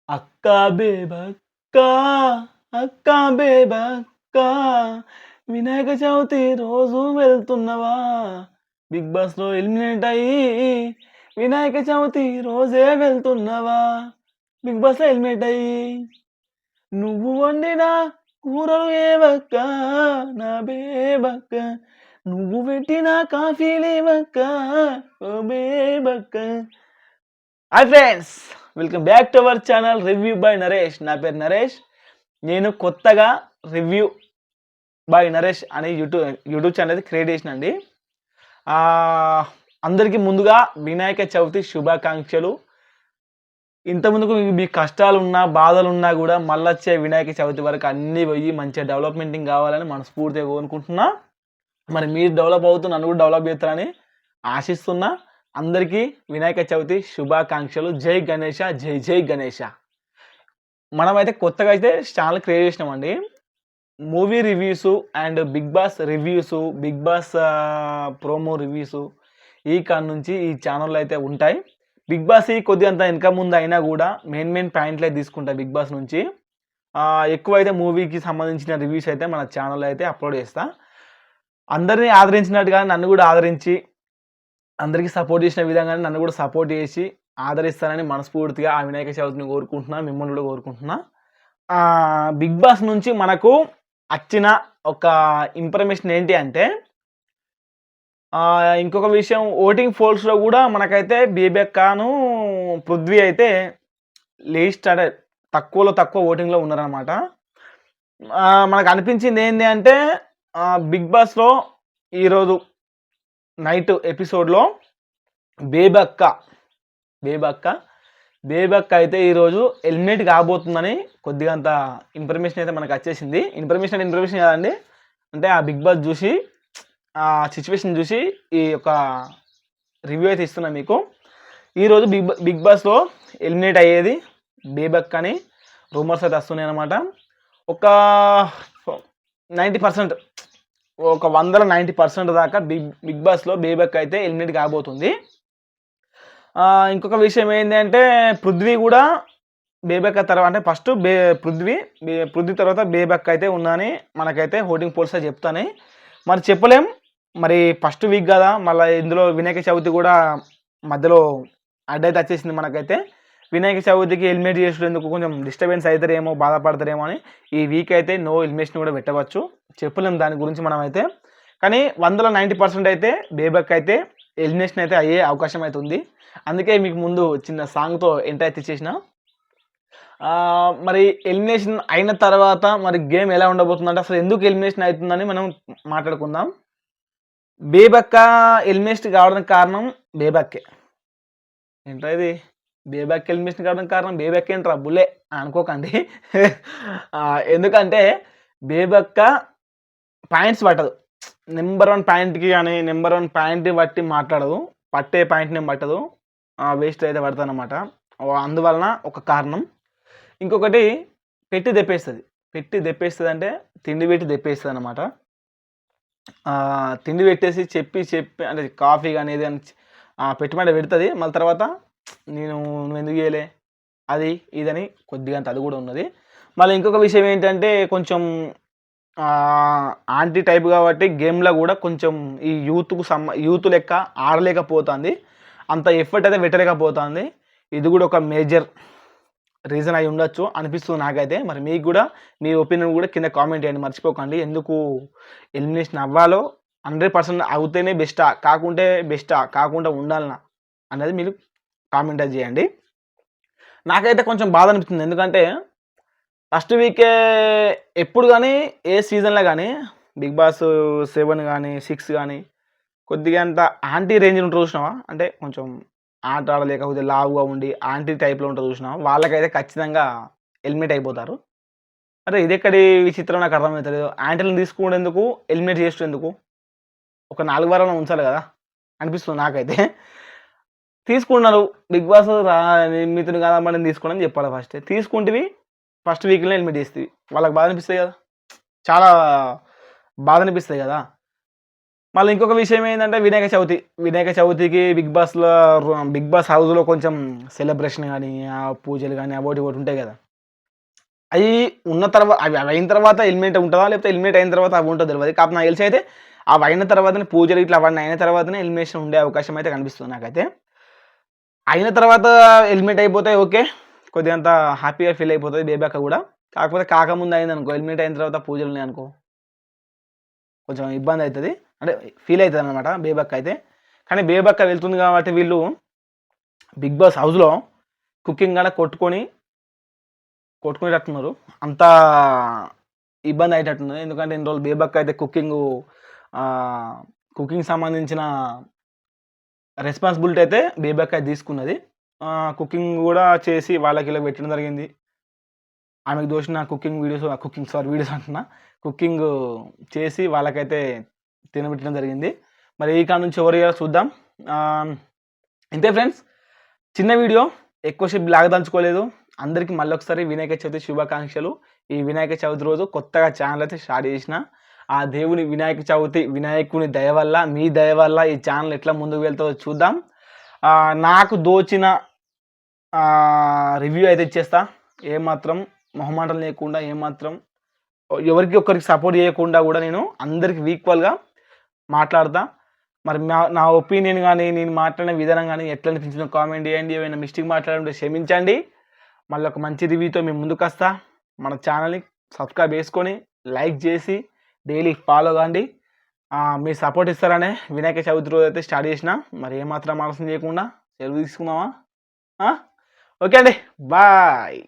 అక్క బేబక్క అక్క బేబక్క వినాయక చవితి రోజు వెళ్తున్నవా బిగ్ బాస్ లో ఎలిమినేట్ అయ్యి వినాయక చవితి రోజే వెళ్తున్నవా బిగ్ బాస్ లో ఎలిమినేట్ అయ్యి నువ్వు వండిన కూరలు ఏవక్క నా బేబక్క నువ్వు పెట్టిన కాఫీలేవక్క ఓ Bebakka. Hi friends, welcome back to our channel review by Naresh. నా పేరు నరేష్. నేను కొత్తగా రివ్యూ బై నరేష్ అనే యూట్యూబ్ ఛానల్ అయితే క్రియేట్ చేసినండి. అందరికీ ముందుగా వినాయక చవితి శుభాకాంక్షలు. ఇంతకుముందుకు మీ కష్టాలున్నా బాధలున్నా కూడా మళ్ళీ వచ్చే వినాయక చవితి వరకు అన్నీ పోయి మంచిగా డెవలప్మెంటింగ్ కావాలని మనస్ఫూర్తిగా కోరుకుంటున్నా. మరి మీరు డెవలప్ అవుతూ నన్ను కూడా డెవలప్ చేస్తారని ఆశిస్తున్నా. అందరికీ వినాయక చవితి శుభాకాంక్షలు. జై గణేష, జై జై గణేష. మనమైతే కొత్తగా అయితే ఛానల్ క్రియేట్ చేసినామండి. Movie reviews and Bigg Boss reviews, Bigg Boss promo reviews ఈ కాడ నుంచి ఈ ఛానల్లో అయితే ఉంటాయి. బిగ్ బాస్ కొద్దిగా అంత వెనక ముందు అయినా కూడా మెయిన్ పాయింట్లు అయితే తీసుకుంటాయి బిగ్ బాస్ నుంచి. ఎక్కువ అయితే మూవీకి సంబంధించిన రివ్యూస్ అయితే మన ఛానల్లో అయితే అప్లోడ్ చేస్తా. అందరినీ ఆదరించినట్టుగా నన్ను కూడా ఆదరించి అందరికీ సపోర్ట్ చేసిన విధంగానే నన్ను కూడా సపోర్ట్ చేసి ఆదరిస్తానని మనస్ఫూర్తిగా ఆ వినాయక చవితిని కోరుకుంటున్నా, మిమ్మల్ని కూడా కోరుకుంటున్నా. బిగ్ బాస్ నుంచి మనకు వచ్చిన ఒక ఇన్ఫర్మేషన్ ఏంటి అంటే, ఇంకొక విషయం, ఓటింగ్ పోల్స్లో కూడా మనకైతే బేబక్కను పృథ్వీ అయితే లీస్ట్ అంటే తక్కువ ఓటింగ్లో ఉన్నారనమాట. మనకు అనిపించింది ఏంటి అంటే, బిగ్ బాస్లో ఈరోజు నైట్ ఎపిసోడ్లో బేబక్క అయితే ఈరోజు ఎలిమినేట్ కాబోతుందని కొద్దిగా అంత ఇన్ఫర్మేషన్ అయితే మనకు వచ్చేసింది. ఇన్ఫర్మేషన్ కదండి, అంటే ఆ బిగ్ బాస్ చూసి ఆ సిచ్యువేషన్ చూసి ఈ యొక్క రివ్యూ అయితే ఇస్తున్నా మీకు. ఈరోజు బిగ్ బాస్లో ఎలిమినేట్ అయ్యేది బేబక్క అని రూమర్స్ అయితే వస్తున్నాయి అనమాట. ఒక 90%, ఒక 190% దాకా బిగ్ బాస్లో బేబక్క అయితే ఎలిమినేట్ కాబోతుంది. ఇంకొక విషయం ఏంటంటే, పృథ్వీ కూడా బేబక్క తర్వాత, అంటే ఫస్ట్ పృథ్వీ తర్వాత బేబక్క అయితే ఉందని మనకైతే ఓటింగ్ పోల్స్ చెప్తానే. మరి చెప్పలేం, మరి ఫస్ట్ వీక్ కదా, మళ్ళీ ఇందులో వినాయక చవితి కూడా మధ్యలో అడ్డైతే వచ్చేసింది మనకైతే. వినాయక చవితికి ఎలిమినేట్ చేసేందుకు కొంచెం డిస్టర్బెన్స్ అవుతారేమో, బాధపడతారేమో అని ఈ వీక్ అయితే నో ఎలిమినేషన్ కూడా పెట్టవచ్చు. చెప్పలేము దాని గురించి మనం అయితే. కానీ 190% అయితే బేబక్ అయితే ఎలిమినేషన్ అయితే అయ్యే అవకాశం అయితే ఉంది. అందుకే మీకు ముందు చిన్న సాంగ్తో ఎంటర్ అయితే ఇచ్చేసిన. మరి ఎలిమినేషన్ అయిన తర్వాత మరి గేమ్ ఎలా ఉండబోతుందంటే, అసలు ఎందుకు ఎలిమినేషన్ అవుతుందని మనం మాట్లాడుకుందాం. బేబక్క ఎలిమినేషన్ కావడానికి కారణం బేబక్కే. ఏంట్రా ఇది, బేబక్క ఎలిమినేషన్ కావడానికి కారణం బేబక్క ఏంట్రా బుల్లే అనుకోకండి. ఎందుకంటే బేబక్క పాయింట్స్ పట్టదు. నెంబర్ 1 పాయింట్కి కానీ నెంబర్ 1 పాయింట్ బట్టి మాట్లాడదు, పట్టే పాయింట్ని పట్టదు, వేస్ట్ అయితే పడుతుంది అనమాట. అందువలన ఒక కారణం. ఇంకొకటి పెట్టి తెప్పేస్తుంది అంటే తిండి పెట్టి తెప్పేస్తుంది అనమాట. తిండి పెట్టేసి చెప్పి అంటే కాఫీ కానీ ఏదైనా పెట్టమంటే పెడుతుంది. మళ్ళీ తర్వాత నువ్వు ఎందుకు చేయలే అది ఇదని కొద్దిగా అంత అది కూడా ఉన్నది. మళ్ళీ ఇంకొక విషయం ఏంటంటే, కొంచెం ఆంటీ టైప్ కాబట్టి గేమ్లో కూడా కొంచెం ఈ యూత్ లెక్క ఆడలేకపోతుంది, అంత ఎఫర్ట్ అయితే పెట్టలేకపోతుంది. ఇది కూడా ఒక మేజర్ రీజన్ అయి ఉండొచ్చు అనిపిస్తుంది నాకైతే. మరి మీకు కూడా మీ ఒపీనియన్ కూడా కింద కామెంట్ చేయండి, మర్చిపోకండి. ఎందుకు ఎలిమినేషన్ అవ్వాలో, 100% అవుతేనే బెస్టా కాకుండా ఉండాలనా అనేది మీరు కామెంట్ చేయండి. నాకైతే కొంచెం బాధ అనిపిస్తుంది. ఎందుకంటే ఫస్ట్ వీకే ఎప్పుడు కానీ ఏ సీజన్లో కానీ బిగ్ బాస్ 7 కానీ 6 కానీ కొద్దిగా అంత ఆంటీ రేంజ్ ఉంటుంది చూసినావా, అంటే కొంచెం ఆట ఆడలేకపోతే లావుగా ఉండి ఆంటీ టైప్లో ఉంటుంది చూసినావా, వాళ్ళకైతే ఖచ్చితంగా ఎలిమినేట్ అయిపోతారు. అరే ఇది ఎక్కడి విచిత్రం నాకు అర్థమవుతలేదు. యాంటీలను తీసుకునేందుకు ఎలిమినేట్ చేసేందుకు ఒక 4 వారాలను ఉంచాలి కదా అనిపిస్తుంది నాకైతే. తీసుకున్నారు బిగ్ బాస్, మీతో కదా మనం తీసుకోండి చెప్పాలి. తీసుకుంటేవి ఫస్ట్ వీక్లో ఎలిమినేట్ చేస్తుంది, వాళ్ళకి బాధ అనిపిస్తాయి కదా, చాలా బాధ అనిపిస్తాయి కదా. మళ్ళీ ఇంకొక విషయం ఏంటంటే వినాయక చవితికి బిగ్ బాస్ హౌస్లో కొంచెం సెలబ్రేషన్ కానీ పూజలు కానీ అవోటి ఒకటి ఉంటాయి కదా. అవి ఉన్న తర్వాత అవి అయిన తర్వాత ఎలిమినేట్ ఉంటుందా, లేకపోతే ఎలిమినేట్ అయిన తర్వాత అవి ఉంటుందో తెలియదు. కాకపోతే నాకు తెలిసి అయితే అవి అయిన తర్వాతనే పూజలు ఇట్లా అవన్నీ అయిన తర్వాతనే ఎలిమినేషన్ ఉండే అవకాశం అయితే కనిపిస్తుంది నాకైతే. అయిన తర్వాత ఎలిమినేట్ అయిపోతే ఓకే, కొద్దిగా అంత హ్యాపీగా ఫీల్ అయిపోతుంది బేబక్క కూడా. కాకపోతే కాకముందు అయింది అనుకో, ఎలిమినేట్ అయిన తర్వాత పూజలు ఉన్నాయి అనుకో, కొంచెం ఇబ్బంది అవుతుంది, అంటే ఫీల్ అవుతుంది అనమాట బేబక్క అయితే. కానీ బేబక్క వెళ్తుంది కాబట్టి వీళ్ళు బిగ్ బాస్ హౌస్లో కుకింగ్ కూడా కొట్టుకునేటట్టున్నారు. అంత ఇబ్బంది అయ్యేటట్టున్నది. ఎందుకంటే ఇన్ని రోజులు బేబక్క అయితే కుకింగ్ సంబంధించిన రెస్పాన్సిబిలిటీ అయితే బేబక్క తీసుకున్నది. కుకింగ్ కూడా చేసి వాళ్ళకి ఇలా పెట్టడం జరిగింది. ఆమెకు దోచిన వీడియోస్ అంటున్నా, కుకింగ్ చేసి వాళ్ళకైతే తినబెట్టడం జరిగింది. మరి ఈ కాడ నుంచి ఎవరు చూద్దాం. ఇంతే ఫ్రెండ్స్, చిన్న వీడియో, ఎక్కువసేపు లాగదలుచుకోలేదు. అందరికీ మళ్ళీ ఒకసారి వినాయక చవితి శుభాకాంక్షలు. ఈ వినాయక చవితి రోజు కొత్తగా ఛానల్ అయితే స్టార్ట్ చేసిన. ఆ దేవుని వినాయకుని దయ వల్ల, మీ దయ వల్ల ఈ ఛానల్ ఎట్లా ముందుకు వెళ్తుందో చూద్దాం. నాకు దోచిన రివ్యూ అయితే ఇచ్చేస్తా. ఏమాత్రం మొహమాటం లేకుండా, ఏమాత్రం ఎవరికి ఒక్కరికి సపోర్ట్ చేయకుండా కూడా నేను అందరికి ఈక్వల్గా మాట్లాడతా. మరి నా ఒపీనియన్ కానీ, నేను మాట్లాడిన విధానం కానీ ఎట్లా అనిపించిందో కామెంట్ చేయండి. ఏమైనా మిస్టేక్ మాట్లాడుంటే క్షమించండి. మళ్ళీ ఒక మంచి రివ్యూతో మేము ముందుకు వస్తా. మన ఛానల్ని సబ్స్క్రైబ్ చేసుకొని లైక్ చేసి డైలీ ఫాలో కాండి. మీ సపోర్ట్ ఇస్తారనే వినాయక చవితి రోజు అయితే స్టార్ట్ చేసిన. మరి ఏమాత్రం ఆలస్యం చేయకుండా సెలవు తీసుకుందామా? ఓకే అండి, బాయ్.